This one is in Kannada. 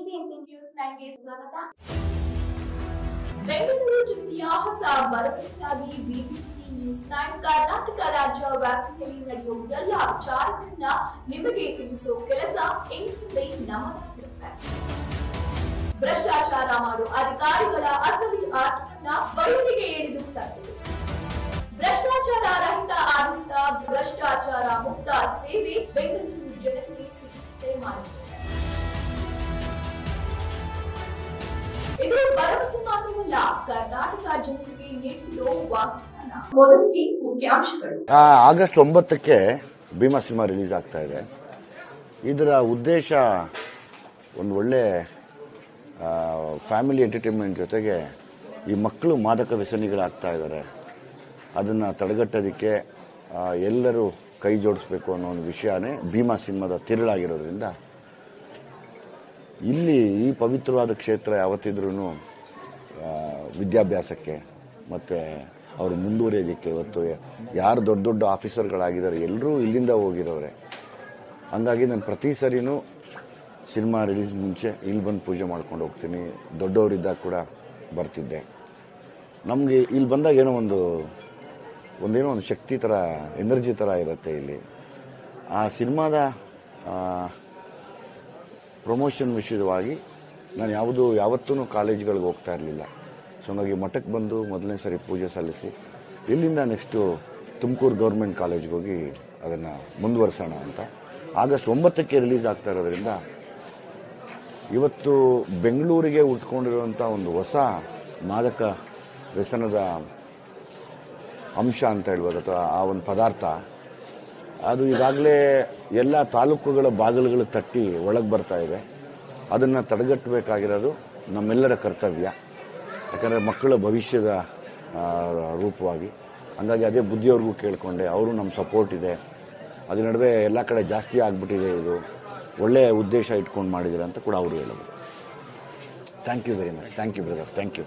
ಬಿಬಿಎಂಪಿ ನ್ಯೂಸ್ 9ಗೆ ಸ್ವಾಗತ. ಬೆಂಗಳೂರು ಜಿಲ್ಲೆಯ ಹೊಸ ಭರವಸೆಯಾಗಿ ಬಿಬಿಎಂಪಿ ನ್ಯೂಸ್ 9 ಕರ್ನಾಟಕ ರಾಜ್ಯ ವ್ಯಾಪ್ತಿಯಲ್ಲಿ ನಡೆಯುವ ಎಲ್ಲ ವಿಚಾರಗಳನ್ನ ನಿಮಗೆ ತಿಳಿಸೋ ಕೆಲಸ ಇಂದಿನಿಂದ ನಮ್ಮದಾಗಿರುತ್ತೆ. ಭ್ರಷ್ಟಾಚಾರ ಮಾಡುವ ಅಧಿಕಾರಿಗಳ ಅಸಲಿ ಆಟವನ್ನ ಬಯಲಿಗೆ ಎಳೆದು ತಂದಿದೆ. ಭ್ರಷ್ಟಾಚಾರ ರಹಿತ ಆಡಳಿತ, ಭ್ರಷ್ಟಾಚಾರ ಮುಕ್ತ ಸೇವೆ ಬೆಂಗಳೂರು ಜನತೆಗೆ ಸಿಗುತ್ತದೆ ಮಾಡಿದೆ. ಇದು ಭರವಸೆ ಮಾತ್ರವಲ್ಲ, ಕರ್ನಾಟಕ ಜನತೆಗೆ ನೀಡಿರೋ ವಾಗ್ದಾನ. ಮೊದಲಿಗೆ ಮುಖ್ಯಾಂಶಗಳು. ಆಗಸ್ಟ್ 9ಕ್ಕೆ ಭೀಮಸಿಂಹ ರಿಲೀಸ್ ಆಗ್ತಾ ಇದೆ. ಇದರ ಉದ್ದೇಶ ಒಂದು ಒಳ್ಳೆ ಫ್ಯಾಮಿಲಿ ಎಂಟರ್ಟೈನ್ಮೆಂಟ್ ಜೊತೆಗೆ ಈ ಮಕ್ಕಳು ಮಾದಕ ವ್ಯಸನಿಗಳಾಗ್ತಾ ಇದ್ದಾರೆ, ಅದನ್ನು ತಡೆಗಟ್ಟೋದಕ್ಕೆ ಎಲ್ಲರೂ ಕೈ ಜೋಡಿಸ್ಬೇಕು ಅನ್ನೋ ಒಂದು ವಿಷಯನೇ ಭೀಮಸಿಂಹದ ತಿರುಳಾಗಿರೋದ್ರಿಂದ ಇಲ್ಲಿ ಈ ಪವಿತ್ರವಾದ ಕ್ಷೇತ್ರ ಯಾವತ್ತಿದ್ರೂ ವಿದ್ಯಾಭ್ಯಾಸಕ್ಕೆ ಮತ್ತು ಅವರು ಮುಂದುವರಿಯೋದಕ್ಕೆ ಇವತ್ತು ಯಾರು ದೊಡ್ಡ ದೊಡ್ಡ ಆಫೀಸರ್ಗಳಾಗಿದ್ದಾರೆ ಎಲ್ಲರೂ ಇಲ್ಲಿಂದ ಹೋಗಿರೋರೆ. ಹಂಗಾಗಿ ನಾನು ಪ್ರತಿ ಸರಿನೂ ಸಿನಿಮಾ ರಿಲೀಸ್ ಮುಂಚೆ ಇಲ್ಲಿ ಬಂದು ಪೂಜೆ ಮಾಡ್ಕೊಂಡು ಹೋಗ್ತೀನಿ. ದೊಡ್ಡವರಿದ್ದಾಗ ಕೂಡ ಬರ್ತಿದ್ದೆ. ನಮಗೆ ಇಲ್ಲಿ ಬಂದಾಗ ಏನೋ ಒಂದು ಶಕ್ತಿ ಥರ, ಎನರ್ಜಿ ಥರ ಇರುತ್ತೆ ಇಲ್ಲಿ. ಆ ಸಿನಿಮಾದ ಪ್ರಮೋಷನ್ ವಿಷಯವಾಗಿ ನಾನು ಯಾವತ್ತೂ ಕಾಲೇಜ್ಗಳಿಗೆ ಹೋಗ್ತಾ ಇರಲಿಲ್ಲ. ಸೊ ಹಾಗಾಗಿ ಮಠಕ್ಕೆ ಬಂದು ಮೊದಲನೇ ಸರಿ ಪೂಜೆ ಸಲ್ಲಿಸಿ ಇಲ್ಲಿಂದ ನೆಕ್ಸ್ಟು ತುಮಕೂರು ಗೌರ್ಮೆಂಟ್ ಕಾಲೇಜ್ಗೆ ಹೋಗಿ ಅದನ್ನು ಮುಂದುವರ್ಸೋಣ ಅಂತ. ಆಗಸ್ಟ್ 9ಕ್ಕೆ ರಿಲೀಸ್ ಆಗ್ತಾ ಇರೋದ್ರಿಂದ ಇವತ್ತು ಬೆಂಗಳೂರಿಗೆ ಉಟ್ಕೊಂಡಿರುವಂಥ ಒಂದು ಹೊಸ ಮಾದಕ ವ್ಯಸನದ ಅಂಶ ಅಂತ ಹೇಳ್ಬೋದು, ಅಥವಾ ಆ ಒಂದು ಪದಾರ್ಥ ಅದು ಈಗಾಗಲೇ ಎಲ್ಲ ತಾಲೂಕುಗಳ ಬಾಗಿಲುಗಳು ತಟ್ಟಿ ಒಳಗೆ ಬರ್ತಾ ಇದೆ. ಅದನ್ನು ತಡೆಗಟ್ಟಬೇಕಾಗಿರೋದು ನಮ್ಮೆಲ್ಲರ ಕರ್ತವ್ಯ. ಯಾಕಂದರೆ ಮಕ್ಕಳ ಭವಿಷ್ಯದ ರೂಪವಾಗಿ. ಹಂಗಾಗಿ ಅದೇ ಬುದ್ಧಿಯವ್ರಿಗೂ ಕೇಳಿಕೊಂಡೆ, ಅವರು ನಮ್ಮ ಸಪೋರ್ಟ್ ಇದೆ. ಅದ್ರ ನಡುವೆ ಎಲ್ಲ ಕಡೆ ಜಾಸ್ತಿ ಆಗಿಬಿಟ್ಟಿದೆ, ಇದು ಒಳ್ಳೆಯ ಉದ್ದೇಶ ಇಟ್ಕೊಂಡು ಮಾಡಿದ್ದೀರ ಅಂತ ಕೂಡ ಅವರು ಹೇಳಿದ್ರು. Thank you very much. Thank you brother. Thank you.